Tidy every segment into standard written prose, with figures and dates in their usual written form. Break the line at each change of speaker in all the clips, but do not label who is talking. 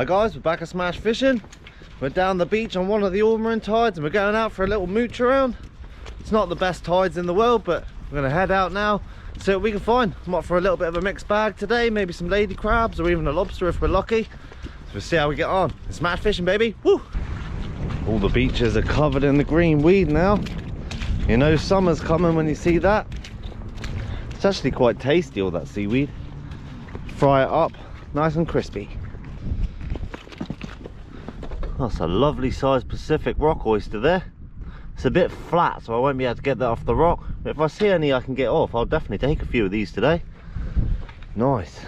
Hi guys, we're back at Smash Fishing. We're down the beach on one of the ormer tides and we're going out for a little mooch around. It's not the best tides in the world, but we're going to head out now, see what we can find. I'm up for a little bit of a mixed bag today, maybe some lady crabs or even a lobster if we're lucky. So we'll see how we get on. It's Smash Fishing, baby. Woo! All the beaches are covered in the green weed now. You know summer's coming when you see that. It's actually quite tasty, all that seaweed. Fry it up, nice and crispy. That's a lovely sized Pacific rock oyster there. It's a bit flat, so I won't be able to get that off the rock. But if I see any I can get off, I'll definitely take a few of these today. Nice.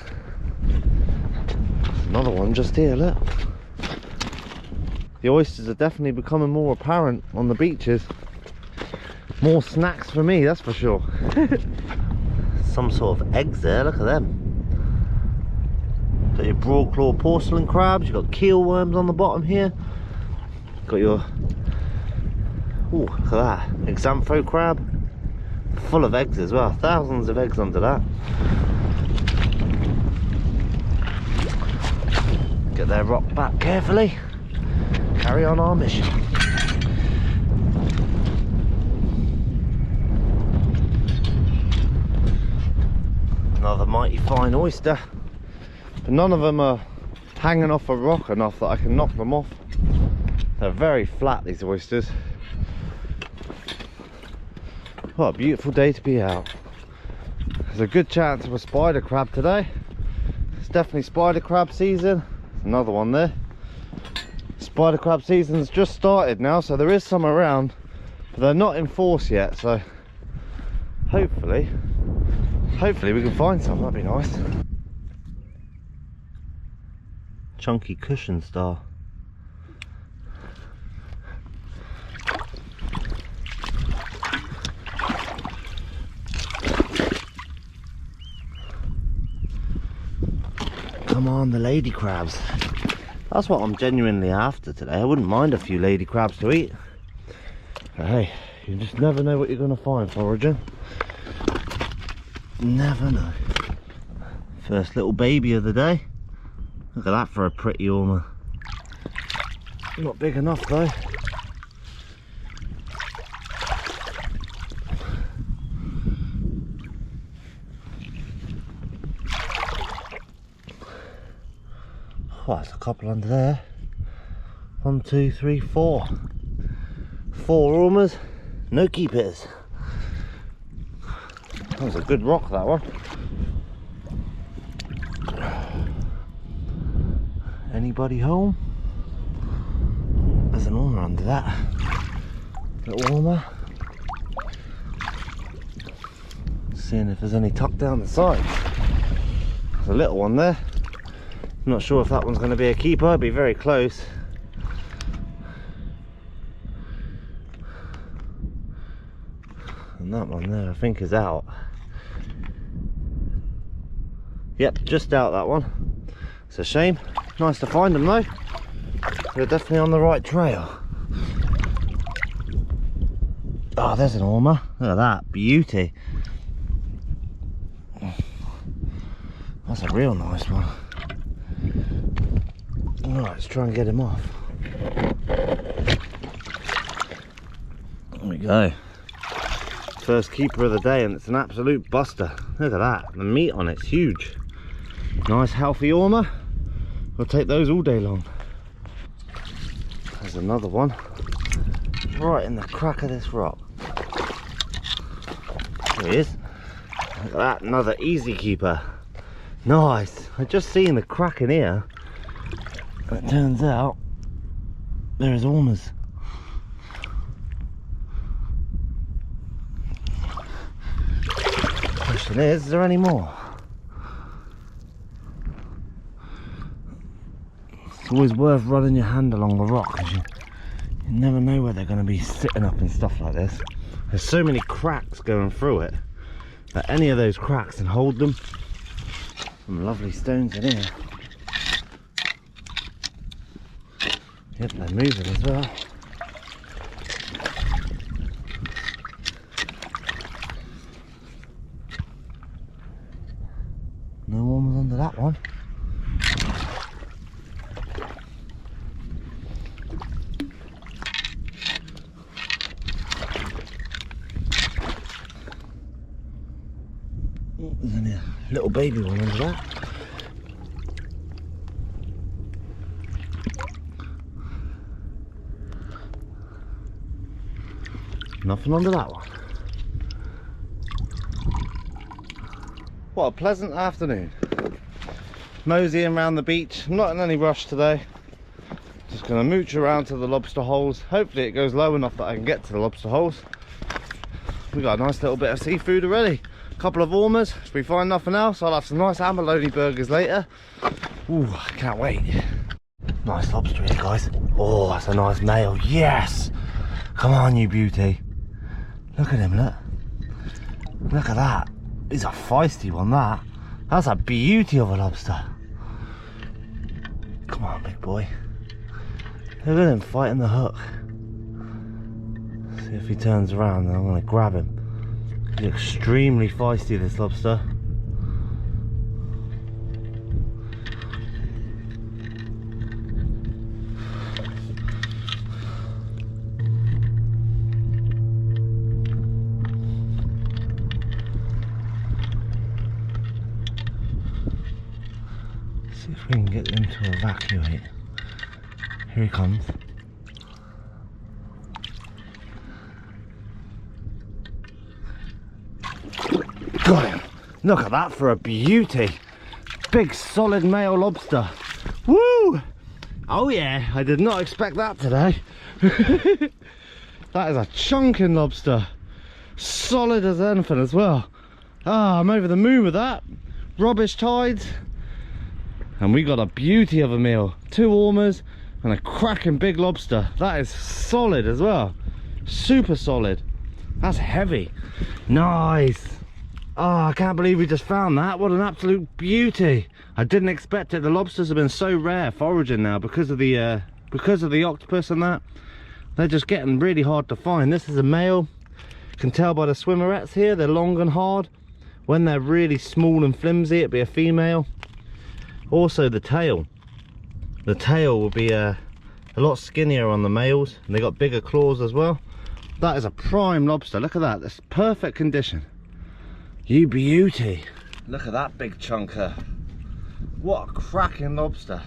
Another one just here, look. The oysters are definitely becoming more apparent on the beaches. More snacks for me, that's for sure. Some sort of eggs there, look at them. Got your broadclaw porcelain crabs, you've got keel worms on the bottom here. Got your, ooh, look at that, exantho crab. Full of eggs as well, thousands of eggs under that. Get their rock back carefully. Carry on our mission. Another mighty fine oyster. But none of them are hanging off a rock enough that I can knock them off. They're very flat, these oysters. What a beautiful day to be out. There's a good chance of a spider crab today. It's definitely spider crab season. There's another one there. Spider crab season's just started now, so there is some around, but they're not in force yet, so hopefully we can find some. That'd be nice. Chunky cushion star. Come on, the lady crabs. That's what I'm genuinely after today. I wouldn't mind a few lady crabs to eat. But hey, you just never know what you're going to find foraging. Never know. First little baby of the day. Look at that for a pretty ormer. Not big enough though. Oh, there's a couple under there. 1, 2, 3, 4. 4 ormers, no keepers. That was a good rock, that one. Anybody home? There's an ormer under that. Little ormer. Seeing if there's any tucked down the side. There's a little one there. I'm not sure if that one's going to be a keeper. It'd be very close. And that one there I think is out. Yep, just out, that one. It's a shame. Nice to find them though. We're definitely on the right trail. Oh, there's an ormer. Look at that, beauty. That's a real nice one. Alright, let's try and get him off. There we go. First keeper of the day, and it's an absolute buster. Look at that, the meat on it's huge. Nice healthy ormer. We'll take those all day long. There's another one. Right in the crack of this rock. There he is. Look at that, another easy keeper. Nice. I just seen the crack in here. It turns out there's ormers. Question is there any more? It's always worth running your hand along the rock because you never know where they're going to be sitting up and stuff like this. There's so many cracks going through it that any of those cracks can hold them. Some lovely stones in here. Yep, they're moving as well. No ormers under that one. There's only a little baby one under that. Nothing under that one. What a pleasant afternoon. Moseying around the beach. I'm not in any rush today. Just going to mooch around to the lobster holes. Hopefully it goes low enough that I can get to the lobster holes. We got a nice little bit of seafood already. A couple of ormers. If we find nothing else, I'll have some nice abalone burgers later. Ooh, I can't wait. Nice lobster here, guys. Oh, that's a nice male. Yes! Come on, you beauty. Look at him, look. Look at that. He's a feisty one, that. That's a beauty of a lobster. Come on, big boy. Look at him fighting the hook. See if he turns around and I'm going to grab him. He's extremely feisty, this lobster. See if we can get them to evacuate. Here he comes. Got him. Look at that for a beauty. Big solid male lobster. Woo! Oh yeah, I did not expect that today. That is a chunking lobster. Solid as anything as well. Ah, I'm over the moon with that. Rubbish tides. And we got a beauty of a meal. 2 ormers and a cracking big lobster. That is solid as well. Super solid. That's heavy. Nice. Oh, I can't believe we just found that. What an absolute beauty. I didn't expect it. The lobsters have been so rare foraging now because of the octopus and that. They're just getting really hard to find. This is a male. You can tell by the swimmerettes here, they're long and hard. When they're really small and flimsy, it'd be a female. Also the tail. The tail will be a lot skinnier on the males, and they got bigger claws as well. That is a prime lobster. Look at that. That's perfect condition. You beauty. Look at that big chunker. What a cracking lobster.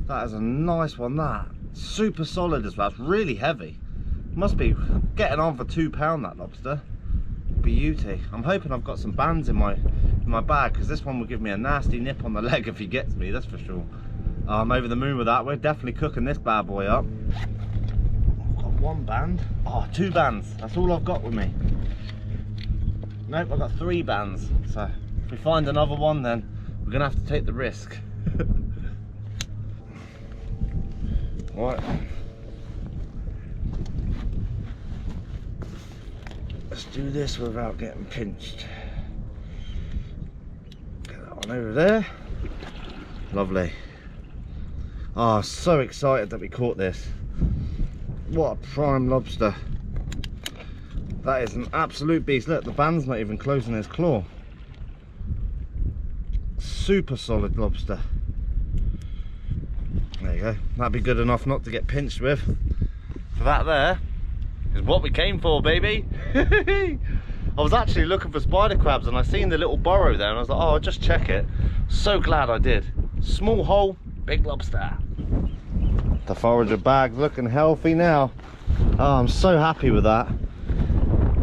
That is a nice one, that. Super solid as well. It's really heavy. Must be getting on for £2, that lobster. Beauty. I'm hoping I've got some bands in my bag, because this one will give me a nasty nip on the leg if he gets me, that's for sure. I'm over the moon with that. We're definitely cooking this bad boy up. I've got 1 band. Oh, 2 bands. That's all I've got with me. Nope, I've got 3 bands. So if we find another one, then we're gonna have to take the risk. Right. Let's do this without getting pinched. Get that one over there. Lovely. Oh, so excited that we caught this. What a prime lobster. That is an absolute beast. Look, the band's not even closing his claw. Super solid lobster. There you go. That'd be good enough not to get pinched with. So that there is what we came for, baby. I was actually looking for spider crabs and I seen the little burrow there and I was like, oh, I'll just check it. So glad I did. Small hole, big lobster. The forager bag's looking healthy now. Oh, I'm so happy with that.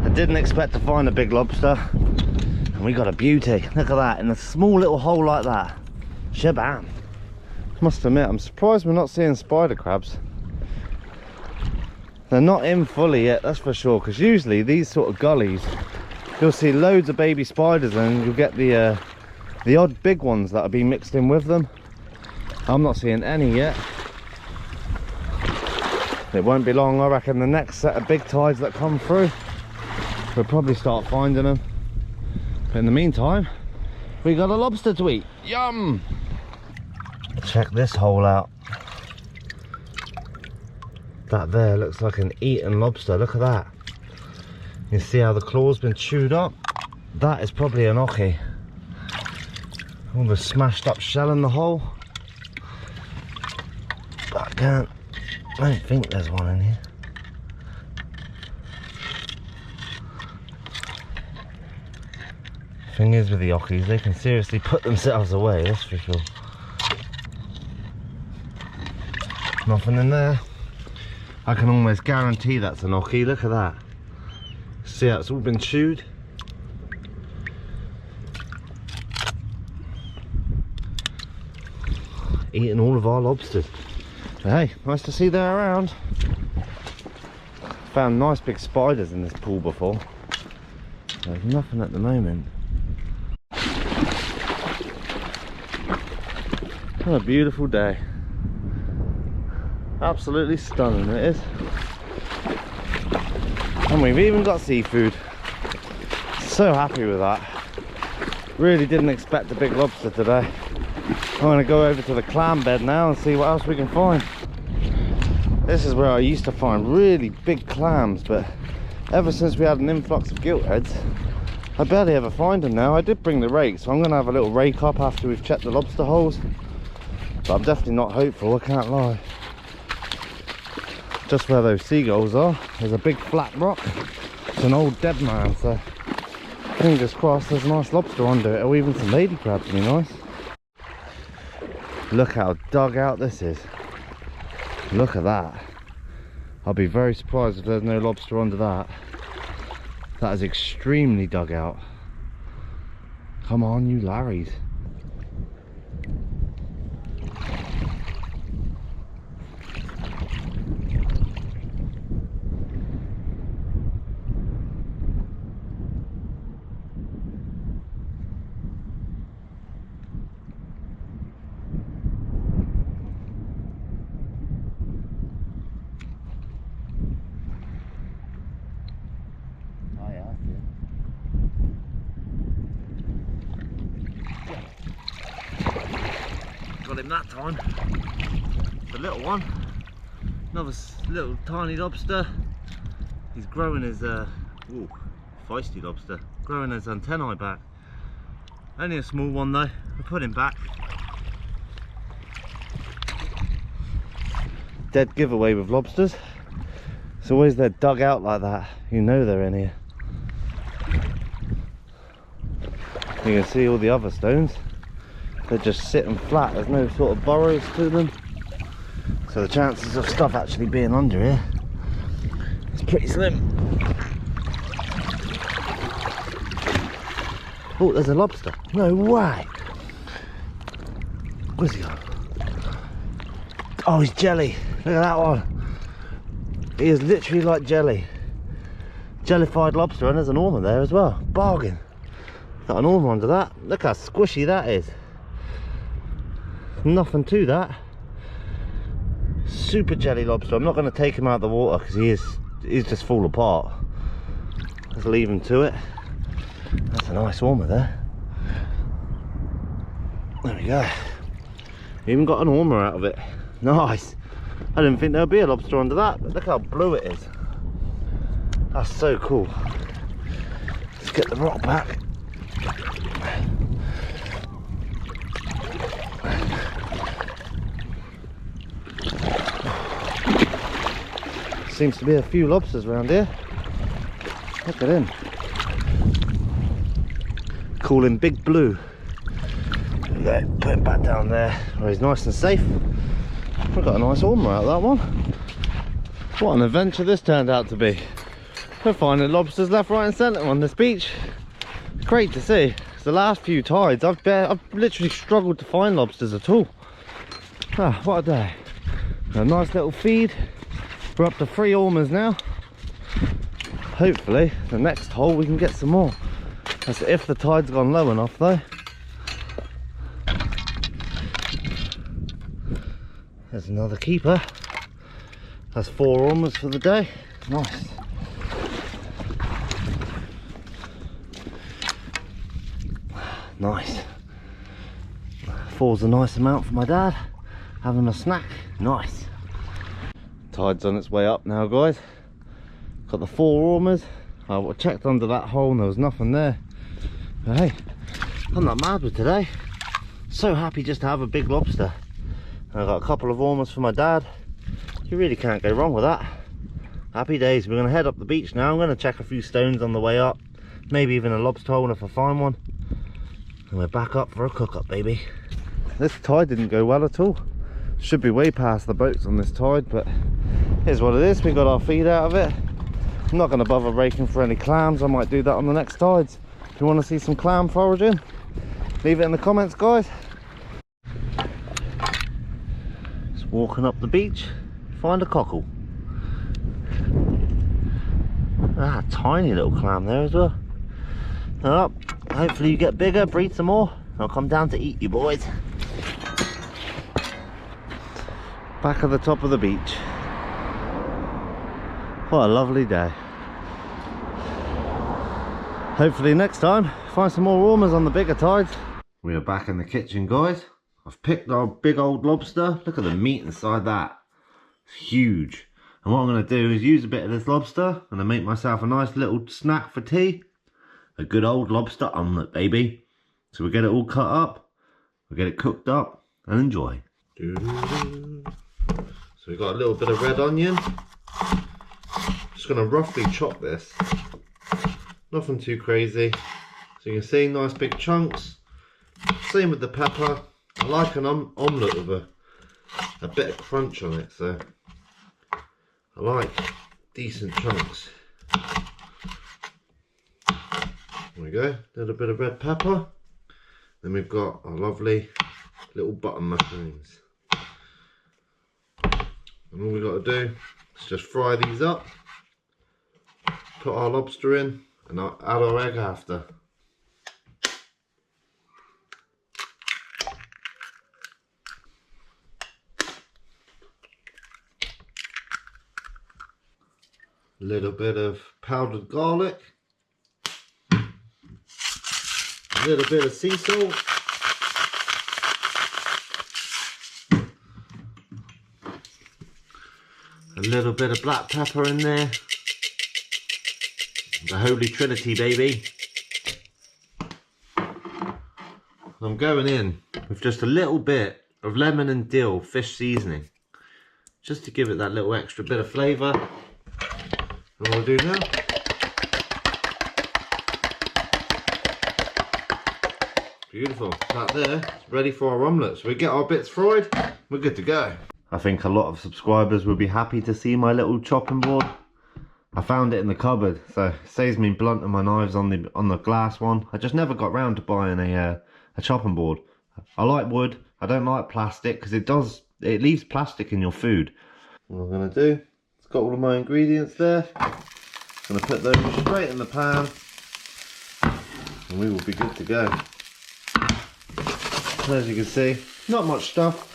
I didn't expect to find a big lobster, and we got a beauty. Look at that, in a small little hole like that. Shabam. Must admit, I'm surprised we're not seeing spider crabs. They're not in fully yet, that's for sure, because usually these sort of gullies, you'll see loads of baby spiders and you'll get the odd big ones that are being mixed in with them. I'm not seeing any yet. It won't be long, I reckon the next set of big tides that come through, we'll probably start finding them. But in the meantime, we got a lobster to eat. Yum! Check this hole out. That there looks like an eaten lobster. Look at that. You see how the claw's been chewed up? That is probably an oche. All the smashed up shell in the hole. But I don't think there's one in here. Thing is with the ockies, they can seriously put themselves away, that's for sure. Nothing in there. I can almost guarantee that's an ockie. Look at that. See how it's all been chewed? Eating all of our lobsters. But hey, nice to see they're around. Found nice big spiders in this pool before. There's nothing at the moment. What a beautiful day. Absolutely stunning it is. And we've even got seafood. So happy with that. Really didn't expect a big lobster today. I'm going to go over to the clam bed now and see what else we can find. This is where I used to find really big clams, but ever since we had an influx of giltheads, I barely ever find them now. I did bring the rake, so I'm going to have a little rake up after we've checked the lobster holes. But I'm definitely not hopeful, I can't lie. Just where those seagulls are, there's a big flat rock. It's an old dead man, so fingers crossed there's a nice lobster under it, or even some lady crabs would be nice. Look how dug out this is. Look at that. I'll be very surprised if there's no lobster under that. That is extremely dug out. Come on, you Larrys. Got him that time. The little one. Another little tiny lobster. He's growing his ooh, feisty lobster. Growing his antennae back. Only a small one though. I'll put him back. Dead giveaway with lobsters. It's always they're dug out like that. You know they're in here. You can see all the other stones. They're just sitting flat, there's no sort of burrows to them. So the chances of stuff actually being under here is pretty slim. Oh, there's a lobster. No way! Where's he gone? Oh, he's jelly. Look at that one. He is literally like jelly. Jellified lobster, and there's an ormer there as well. Bargain. Got an ormer under that. Look how squishy that is. Nothing to that. Super jelly lobster. I'm not going to take him out of the water because he's just fall apart. Let's leave him to it. That's a nice ormer there. There we go. Even got an ormer out of it. Nice. I didn't think there'd be a lobster under that, but look how blue it is. That's so cool. Let's get the rock back. Seems to be a few lobsters around here. Look at him. Call him Big Blue. There we go. Put him back down there where he's nice and safe. We've got a nice ormer out of that one. What an adventure this turned out to be. We're finding lobsters left, right and centre on this beach. Great to see. The last few tides I've literally struggled to find lobsters at all. Ah, what a day. A nice little feed. We're up to 3 ormers now. Hopefully the next hole we can get some more. That's if the tide's gone low enough though. There's another keeper. That's 4 ormers for the day. Nice. Nice. 4's a nice amount for my dad. Having a snack. Nice. Tide's on its way up now, guys. Got the 4 ormers. I checked under that hole and there was nothing there. But hey, I'm not mad with today. So happy just to have a big lobster. And I got a couple of ormers for my dad. You really can't go wrong with that. Happy days. We're going to head up the beach now. I'm going to check a few stones on the way up. maybe even a lobster hole if I find one. And we're back up for a cook up, baby. This tide didn't go well at all. Should be way past the boats on this tide, but here's what it is. We got our feed out of it. I'm not going to bother raking for any clams. I might do that on the next tides. If you want to see some clam foraging, leave it in the comments, guys. Just walking up the beach, find a cockle. Ah, tiny little clam there as well. Oh, hopefully you get bigger, breed some more. I'll come down to eat you boys. Back at the top of the beach. What a lovely day. Hopefully next time find some more ormers on the bigger tides. We are back in the kitchen, guys. I've picked our big old lobster. Look at the meat inside that. It's huge. And what I'm going to do is use a bit of this lobster and I make myself a nice little snack for tea. A good old lobster omelette, baby. So we'll get it all cut up, we'll get it cooked up and enjoy. So we've got a little bit of red onion. Just going to roughly chop this. Nothing too crazy. So you can see nice big chunks. Same with the pepper. I like an omelette with a bit of crunch on it, so I like decent chunks. There we go, a little bit of red pepper. Then we've got our lovely little button mushrooms. And all we've got to do is just fry these up, put our lobster in, and I'll add our egg after. A little bit of powdered garlic. A little bit of sea salt. A little bit of black pepper in there. The Holy Trinity, baby. I'm going in with just a little bit of lemon and dill fish seasoning. Just to give it that little extra bit of flavour. And what I'll do now, beautiful, that there, it's ready for our omelette. So we get our bits fried, we're good to go. I think a lot of subscribers will be happy to see my little chopping board. I found it in the cupboard, so it saves me blunting my knives on the glass one. I just never got round to buying a chopping board. I like wood, I don't like plastic, because it leaves plastic in your food. What I'm going to do, it's got all of my ingredients there. I'm going to put those straight in the pan, and we will be good to go. As you can see, not much stuff.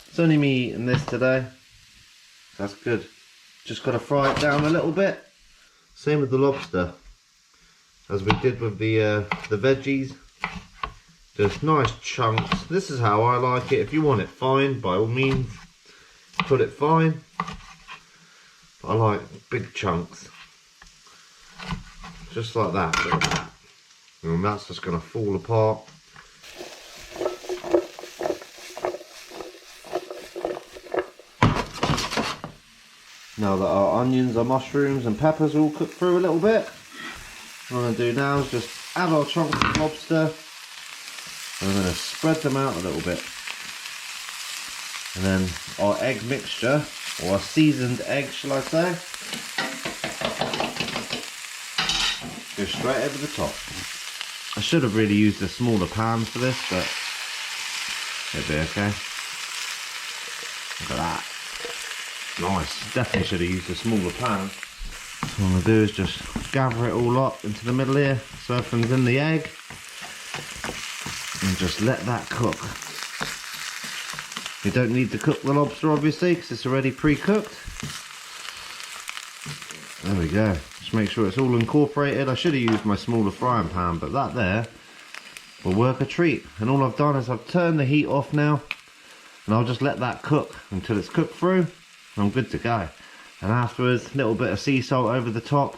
It's only me eating this today. That's good. Just got to fry it down a little bit. Same with the lobster, as we did with the veggies. Just nice chunks. This is how I like it. If you want it fine, by all means, put it fine. But I like big chunks. Just like that. Look at that. And that's just going to fall apart. Now that our onions, our mushrooms and peppers are all cooked through a little bit, what I'm going to do now is just add our chunks of lobster, and I'm going to spread them out a little bit. And then our egg mixture, or our seasoned egg shall I say, go straight over the top. I should have really used a smaller pan for this, but it'll be okay. Look at that. Nice, definitely should have used a smaller pan. What I'm going to do is just gather it all up into the middle here, so everything's in the egg, and just let that cook. You don't need to cook the lobster obviously, because it's already pre-cooked. There we go, just make sure it's all incorporated. I should have used my smaller frying pan, but that there will work a treat. And all I've done is I've turned the heat off now, and I'll just let that cook until it's cooked through. I'm good to go. And afterwards, a little bit of sea salt over the top.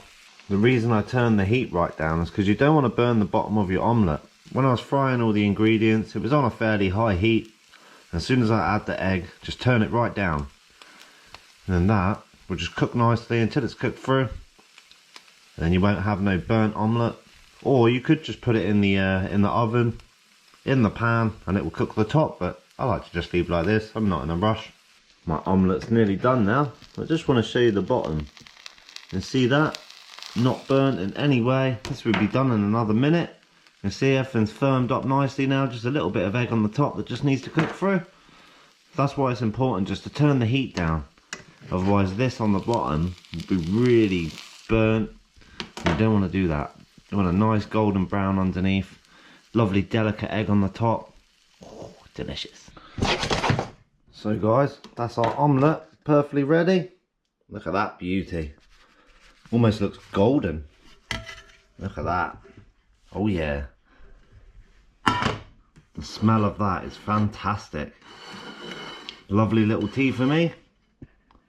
The reason I turned the heat right down is because you don't want to burn the bottom of your omelette. When I was frying all the ingredients, it was on a fairly high heat. As soon as I add the egg, just turn it right down. And then that will just cook nicely until it's cooked through. And then you won't have no burnt omelette. or you could just put it in the oven, in the pan, and it will cook the top, but I like to just leave like this. I'm not in a rush. My omelet's nearly done now. I just want to show you the bottom. And see that? Not burnt in any way. This will be done in another minute. You can see everything's firmed up nicely now. Just a little bit of egg on the top that just needs to cook through. That's why it's important just to turn the heat down. Otherwise this on the bottom will be really burnt. You don't want to do that. You want a nice golden brown underneath. Lovely delicate egg on the top. Oh, delicious. So guys, that's our omelette perfectly ready. Look at that beauty. Almost looks golden. Look at that. Oh yeah. The smell of that is fantastic. Lovely little tea for me.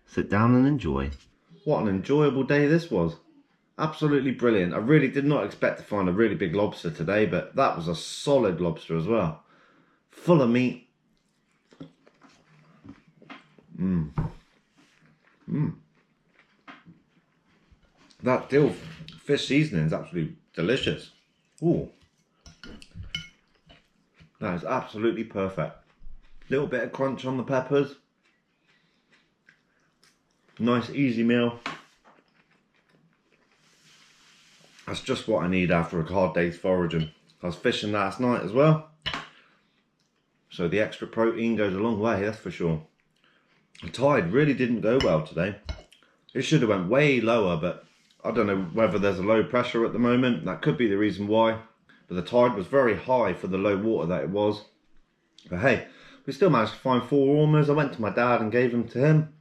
Sit down and enjoy. What an enjoyable day this was. Absolutely brilliant. I really did not expect to find a really big lobster today, but that was a solid lobster as well. Full of meat. That dill fish seasoning is absolutely delicious. Ooh. That is absolutely perfect. Little bit of crunch on the peppers. Nice easy meal. That's just what I need after a hard day's foraging. I was fishing last night as well, so the extra protein goes a long way, that's for sure. The tide really didn't go well today. It should have went way lower, but I don't know whether there's a low pressure at the moment. That could be the reason why. But the tide was very high for the low water that it was. But hey, we still managed to find 4 ormers. I went to my dad and gave them to him.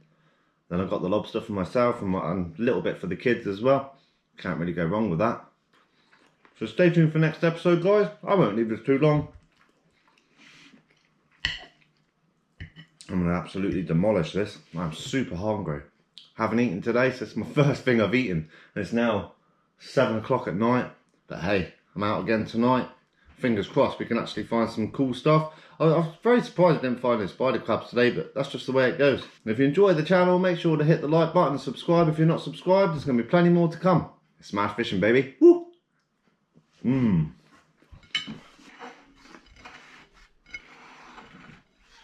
Then I got the lobster for myself and a little bit for the kids as well. Can't really go wrong with that. So stay tuned for next episode, guys. I won't leave this too long. I'm going to absolutely demolish this. I'm super hungry. Haven't eaten today, so it's my first thing I've eaten. And it's now 7 o'clock at night. But hey, I'm out again tonight. Fingers crossed we can actually find some cool stuff. I was very surprised I didn't find any spider crabs today, but that's just the way it goes. And if you enjoyed the channel, make sure to hit the like button and subscribe. If you're not subscribed, there's going to be plenty more to come. Smash fishing, baby. Woo! Mmm.